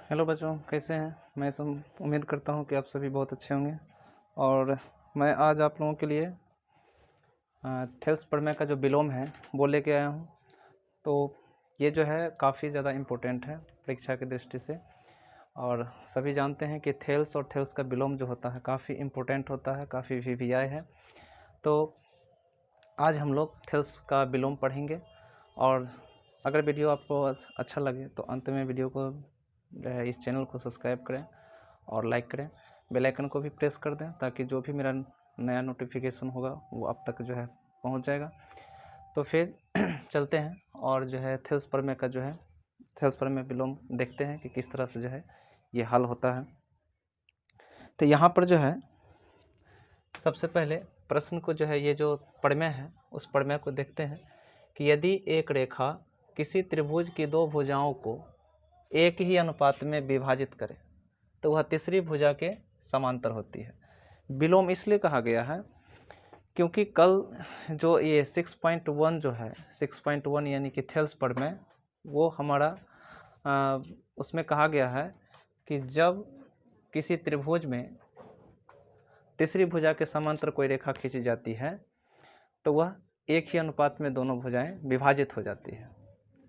Hello बच्चों, कैसे हैं। मैं उम्मीद करता हूं कि आप सभी बहुत अच्छे होंगे। और मैं आज आप लोगों के लिए थेल्स प्रमेय का जो विलोम है वो लेके आया हूं। तो ये जो है काफ़ी ज़्यादा इम्पोर्टेंट है परीक्षा की दृष्टि से। और सभी जानते हैं कि थेल्स और थेल्स का विलोम जो होता है काफ़ी इम्पोर्टेंट होता है, काफ़ी वीवीआई है। तो आज हम लोग थेल्स का विलोम पढ़ेंगे। और अगर वीडियो आपको अच्छा लगे तो अंत में वीडियो को जो है इस चैनल को सब्सक्राइब करें और लाइक करें, बेल आइकन को भी प्रेस कर दें ताकि जो भी मेरा नया नोटिफिकेशन होगा वो आप तक जो है पहुंच जाएगा। तो फिर चलते हैं और जो है थेल्स प्रमेय का जो है थेल्स प्रमेय विलोम देखते हैं कि किस तरह से जो है ये हल होता है। तो यहाँ पर जो है सबसे पहले प्रश्न को जो है ये जो प्रमेय है उस प्रमेय को देखते हैं कि यदि एक रेखा किसी त्रिभुज की दो भुजाओं को एक ही अनुपात में विभाजित करे तो वह तीसरी भुजा के समांतर होती है। विलोम इसलिए कहा गया है क्योंकि कल जो ये 6.1 जो है 6.1 यानी कि थेल्स प्रमेय वो हमारा उसमें कहा गया है कि जब किसी त्रिभुज में तीसरी भुजा के समांतर कोई रेखा खींची जाती है तो वह एक ही अनुपात में दोनों भुजाएं विभाजित हो जाती है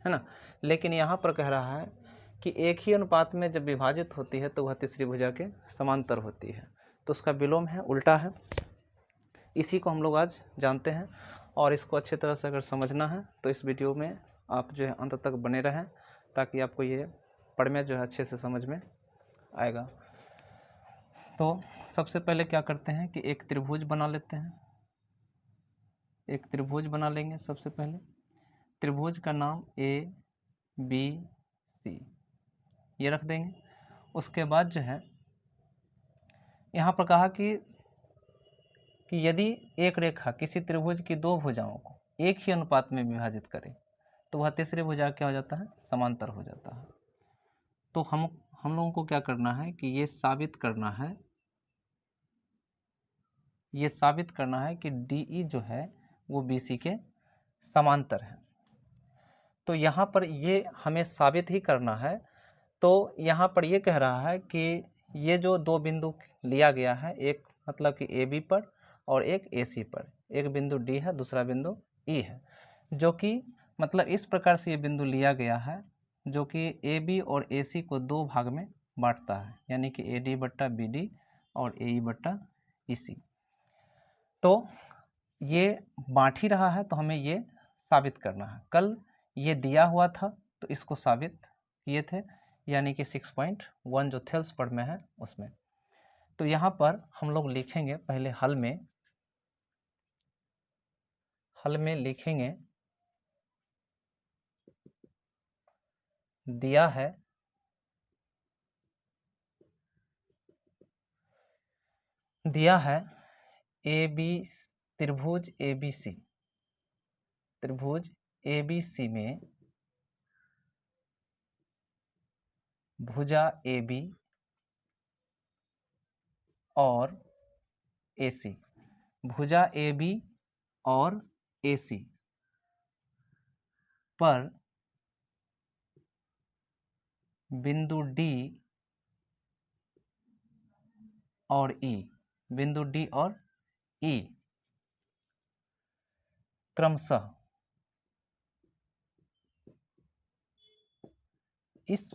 ना। लेकिन यहाँ पर कह रहा है कि एक ही अनुपात में जब विभाजित होती है तो वह तीसरी भुजा के समांतर होती है। तो उसका विलोम है, उल्टा है। इसी को हम लोग आज जानते हैं और इसको अच्छी तरह से अगर समझना है तो इस वीडियो में आप जो है अंत तक बने रहें ताकि आपको ये प्रमेय जो है अच्छे से समझ में आएगा। तो सबसे पहले क्या करते हैं कि एक त्रिभुज बना लेते हैं। एक त्रिभुज बना लेंगे। सबसे पहले त्रिभुज का नाम ABC ये रख देंगे। उसके बाद जो है यहाँ पर कहा कि यदि एक रेखा किसी त्रिभुज की दो भुजाओं को एक ही अनुपात में विभाजित करे तो वह तीसरी भुजा क्या हो जाता है, समांतर हो जाता है। तो हम लोगों को क्या करना है कि ये साबित करना है कि DE जो है वो BC के समांतर है। तो यहाँ पर ये हमें साबित ही करना है। तो यहाँ पर ये कह रहा है कि ये जो दो बिंदु लिया गया है, एक मतलब कि AB पर और एक AC पर, एक बिंदु D है, दूसरा बिंदु E है, जो कि मतलब इस प्रकार से ये बिंदु लिया गया है जो कि AB और AC को दो भाग में बांटता है, यानी कि AD बट्टा BD और AE बट्टा EC। तो ये बांट ही रहा है तो हमें ये साबित करना है। कल ये दिया हुआ था तो इसको साबित किए थे, यानी कि 6.1 जो थेल्स प्रमेय है उसमें। तो यहाँ पर हम लोग लिखेंगे पहले हल में लिखेंगे दिया है त्रिभुज ABC में भुजा AB और AC, भुजा AB और AC पर बिंदु D और E, बिंदु D और E क्रमशः इस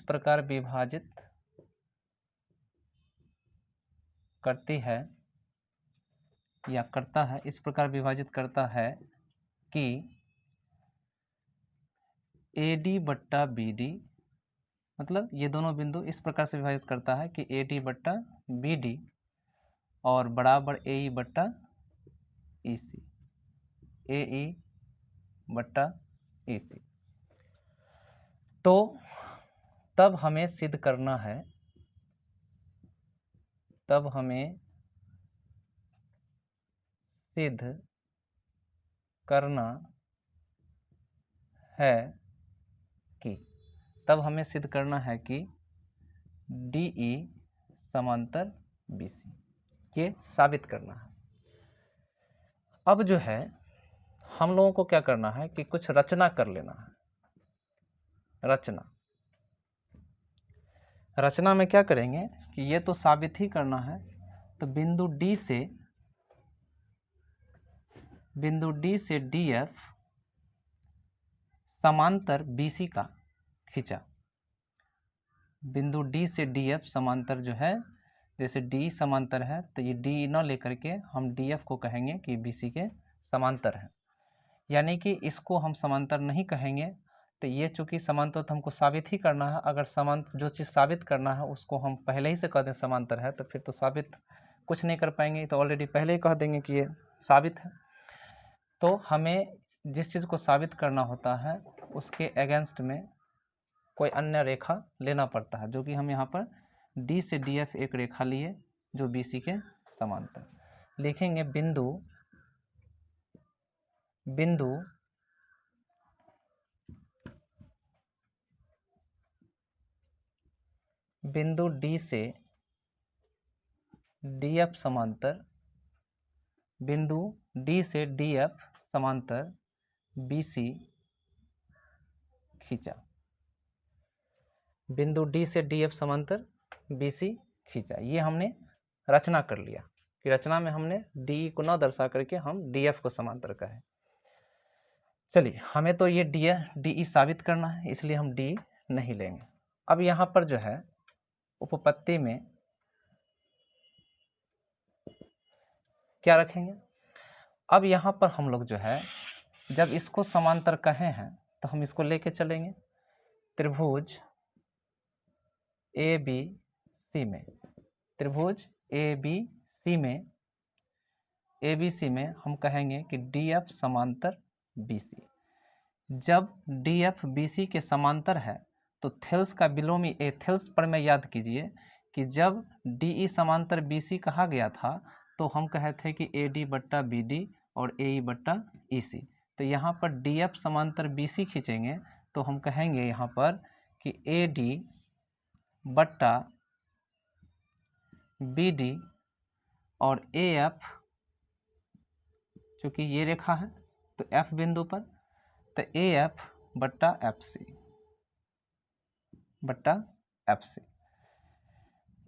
प्रकार विभाजित करती है या करता है, इस प्रकार विभाजित करता है कि AD बट्टा BD, मतलब ये दोनों बिंदु इस प्रकार से विभाजित करता है कि AD बट्टा BD और बराबर AE बट्टा EC, AE बट्टा EC। तो तब हमें सिद्ध करना है, सिद्ध करना है कि DE समांतर BC, ये साबित करना है। अब जो है हम लोगों को क्या करना है कि कुछ रचना कर लेना है। रचना में क्या करेंगे कि ये तो साबित ही करना है, तो बिंदु डी से DF समांतर BC का खींचा। बिंदु D से DF समांतर जो है, जैसे D समांतर है तो ये D न लेकर के हम DF को कहेंगे कि BC के समांतर है, यानी कि इसको हम समांतर नहीं कहेंगे। तो ये चूंकि समांतर तो हमको साबित ही करना है, अगर समांतर जो चीज़ साबित करना है उसको हम पहले ही से कह दें समांतर है, तो फिर तो साबित कुछ नहीं कर पाएंगे, तो ऑलरेडी पहले ही कह देंगे कि ये साबित है। तो हमें जिस चीज़ को साबित करना होता है उसके अगेंस्ट में कोई अन्य रेखा लेना पड़ता है, जो कि हम यहाँ पर D से DF एक रेखा लिए जो BC के समांतर। लिखेंगे बिंदु D से DF समांतर, बिंदु D से DF समांतर BC खींचा। बिंदु D से DF समांतर BC खींचा। ये हमने रचना कर लिया कि रचना में हमने D को न दर्शा करके हम DF को समांतर कहें। चलिए, हमें तो ये DE साबित करना है, इसलिए हम D नहीं लेंगे। अब यहाँ पर जो है उपपत्ति में क्या रखेंगे, अब यहाँ पर हम लोग जो है जब इसको समांतर कहे हैं तो हम इसको लेके चलेंगे त्रिभुज ABC में। त्रिभुज ABC में हम कहेंगे कि DF समांतर BC। जब DF BC के समांतर है तो थेल्स का विलोमी थेल्स पर में याद कीजिए कि जब DE समांतर BC कहा गया था तो हम कहे थे कि AD बट्टा BD और AE बट्टा EC। तो यहाँ पर DF समांतर BC खींचेंगे तो हम कहेंगे यहाँ पर कि AD बट्टा BD और AF, चूँकि ये रेखा है तो F बिंदु पर, तो AF बट्टा FC,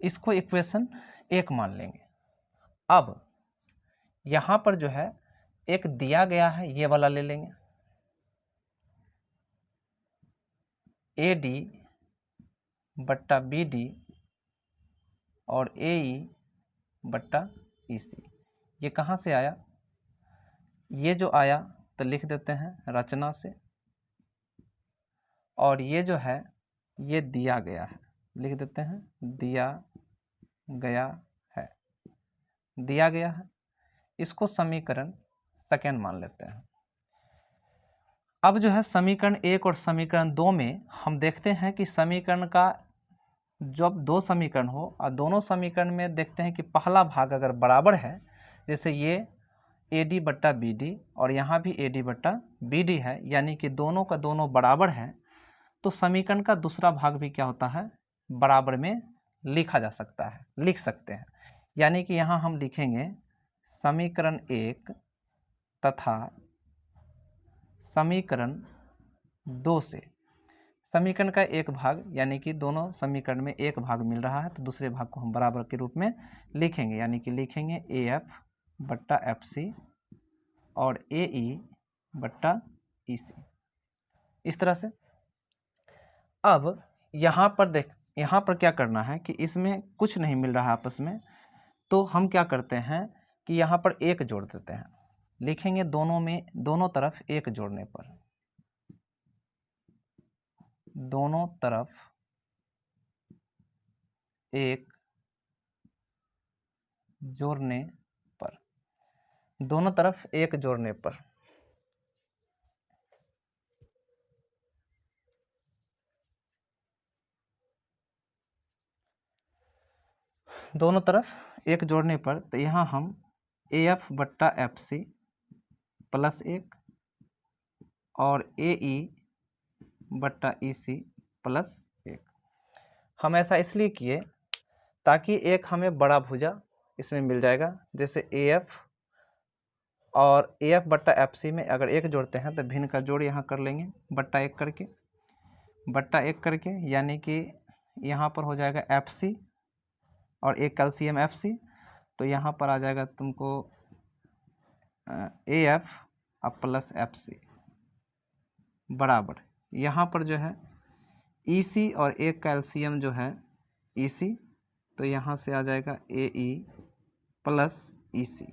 इसको इक्वेशन 1 मान लेंगे। अब यहाँ पर जो है एक दिया गया है, ये वाला ले लेंगे, AD बट्टा BD और AE बट्टा EC। ये कहाँ से आया, ये जो आया तो लिख देते हैं रचना से, और ये जो है ये दिया गया है, लिख देते हैं दिया गया है। इसको समीकरण सेकंड मान लेते हैं। अब जो है समीकरण 1 और समीकरण 2 में हम देखते हैं कि समीकरण का जब 2 समीकरण हो और दोनों समीकरण में देखते हैं कि पहला भाग अगर बराबर है, जैसे ये AD बट्टा BD और यहाँ भी AD बट्टा BD है, यानी कि दोनों का दोनों बराबर है, तो समीकरण का दूसरा भाग भी क्या होता है, बराबर में लिखा जा सकता है, लिख सकते हैं। यानी कि यहाँ हम लिखेंगे समीकरण 1 तथा समीकरण 2 से समीकरण का एक भाग, यानी कि दोनों समीकरण में एक भाग मिल रहा है तो दूसरे भाग को हम बराबर के रूप में लिखेंगे, यानी कि लिखेंगे AF बट्टा FC और AE बट्टा EC, इस तरह से। अब यहाँ पर क्या करना है कि इसमें कुछ नहीं मिल रहा है आपस में, तो हम क्या करते हैं कि यहाँ पर 1 जोड़ देते हैं, लिखेंगे दोनों तरफ 1 जोड़ने पर, दोनों तरफ 1 जोड़ने पर, दोनों तरफ 1 जोड़ने पर दोनों तरफ 1 जोड़ने पर, तो यहाँ हम AF बट्टा FC प्लस 1 और AE बट्टा EC प्लस 1। हम ऐसा इसलिए किए ताकि एक हमें बड़ा भुजा इसमें मिल जाएगा, जैसे AF और AF बट्टा FC में अगर 1 जोड़ते हैं तो भिन्न का जोड़ यहाँ कर लेंगे बट्टा 1 करके, यानी कि यहाँ पर हो जाएगा FC और एक कैल्शियम FC, तो यहाँ पर आ जाएगा तुमको AF अब प्लस FC बराबर यहाँ पर जो है EC और एक कैल्शियम जो है EC, तो यहाँ से आ जाएगा AE प्लस EC।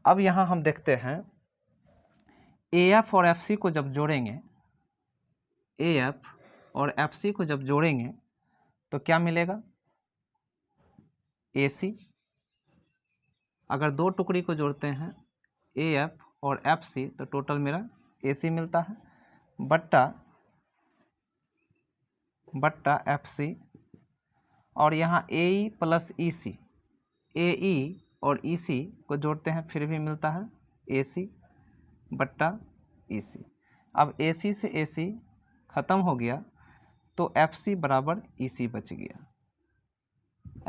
अब यहाँ हम देखते हैं AF और FC को जब जोड़ेंगे, AF और FC को जब जोड़ेंगे तो क्या मिलेगा? AC। अगर 2 टुकड़ी को जोड़ते हैं AF और FC तो टोटल मेरा AC मिलता है बट्टा FC, और यहाँ AE प्लस EC, AE और EC को जोड़ते हैं फिर भी मिलता है AC बट्टा EC। अब AC से AC ख़त्म हो गया तो FC बराबर EC बच गया,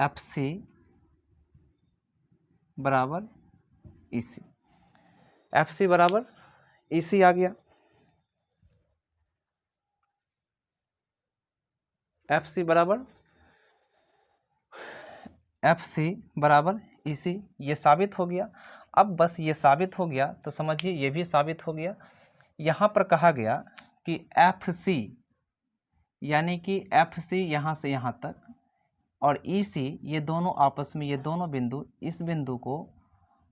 FC बराबर EC, FC बराबर EC आ गया। FC बराबर EC, ये साबित हो गया। अब बस ये साबित हो गया तो समझिए ये भी साबित हो गया। यहाँ पर कहा गया कि FC यानी कि FC यहाँ से यहाँ तक और EC ये दोनों आपस में, ये दोनों बिंदु इस बिंदु को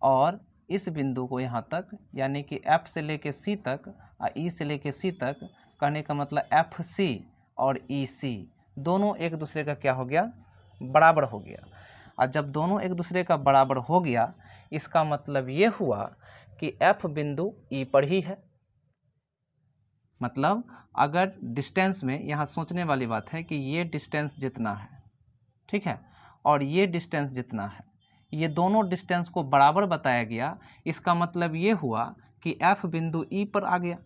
और इस बिंदु को यहाँ तक, यानी कि F से लेके C तक और E से लेके C तक, कहने का मतलब FC और EC दोनों एक दूसरे का क्या हो गया? बराबर हो गया। और जब दोनों एक दूसरे का बराबर हो गया इसका मतलब ये हुआ कि F बिंदु E पर ही है। मतलब अगर डिस्टेंस में, यहाँ सोचने वाली बात है कि ये डिस्टेंस जितना है, ठीक है, और ये डिस्टेंस जितना है, ये दोनों डिस्टेंस को बराबर बताया गया, इसका मतलब ये हुआ कि F बिंदु E पर आ गया,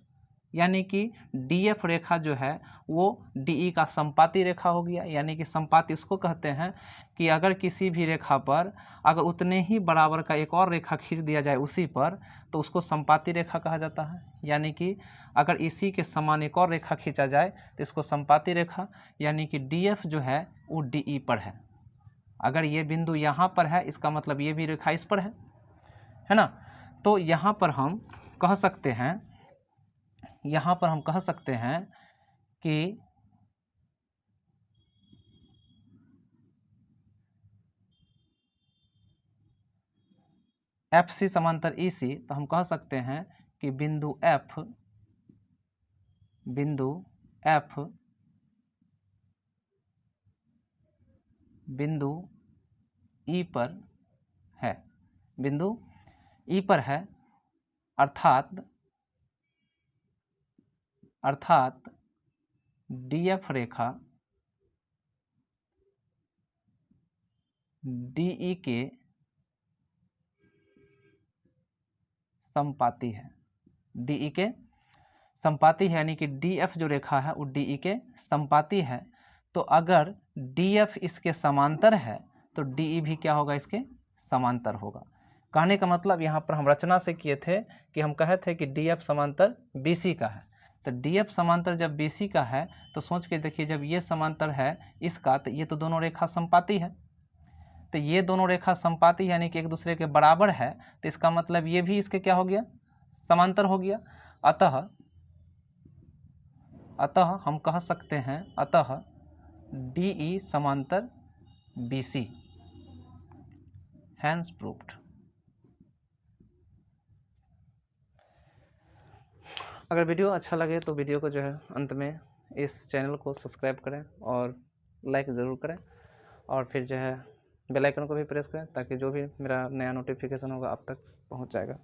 यानी कि DF रेखा जो है वो DE का संपाती रेखा हो गया। यानी कि संपाती इसको कहते हैं कि अगर किसी भी रेखा पर अगर उतने ही बराबर का एक और रेखा खींच दिया जाए उसी पर तो उसको संपाती रेखा कहा जाता है। यानी कि अगर इसी के समान एक और रेखा खींचा जाए तो इसको संपाती रेखा, यानी कि DF जो है वो DE पर है। अगर ये बिंदु यहाँ पर है इसका मतलब ये भी रेखा इस पर है ना। तो यहाँ पर हम कह सकते हैं, कि FC समांतर EC, तो हम कह सकते हैं कि बिंदु F बिंदु E पर है, बिंदु E पर है, अर्थात DF रेखा DE के संपाती है, DE के संपाती है, यानी कि DF जो रेखा है वो DE के संपाती है। तो अगर DF इसके समांतर है तो DE भी क्या होगा? इसके समांतर होगा। कहने का मतलब यहाँ पर हम रचना से किए थे कि हम कहे थे कि DF समांतर BC का है, तो DF समांतर जब BC का है तो सोच के देखिए, जब ये समांतर है इसका तो ये तो दोनों रेखा संपाती है, तो ये दोनों रेखा संपाती यानी कि एक दूसरे के बराबर है, तो इसका मतलब ये भी इसके क्या हो गया? समांतर हो गया। अतः हम कह सकते हैं, अतः DE समांतर BC, हैंस प्रूव्ड। अगर वीडियो अच्छा लगे तो वीडियो को जो है अंत में इस चैनल को सब्सक्राइब करें और लाइक ज़रूर करें, और फिर जो है बेल आइकन को भी प्रेस करें ताकि जो भी मेरा नया नोटिफिकेशन होगा आप तक पहुंच जाएगा।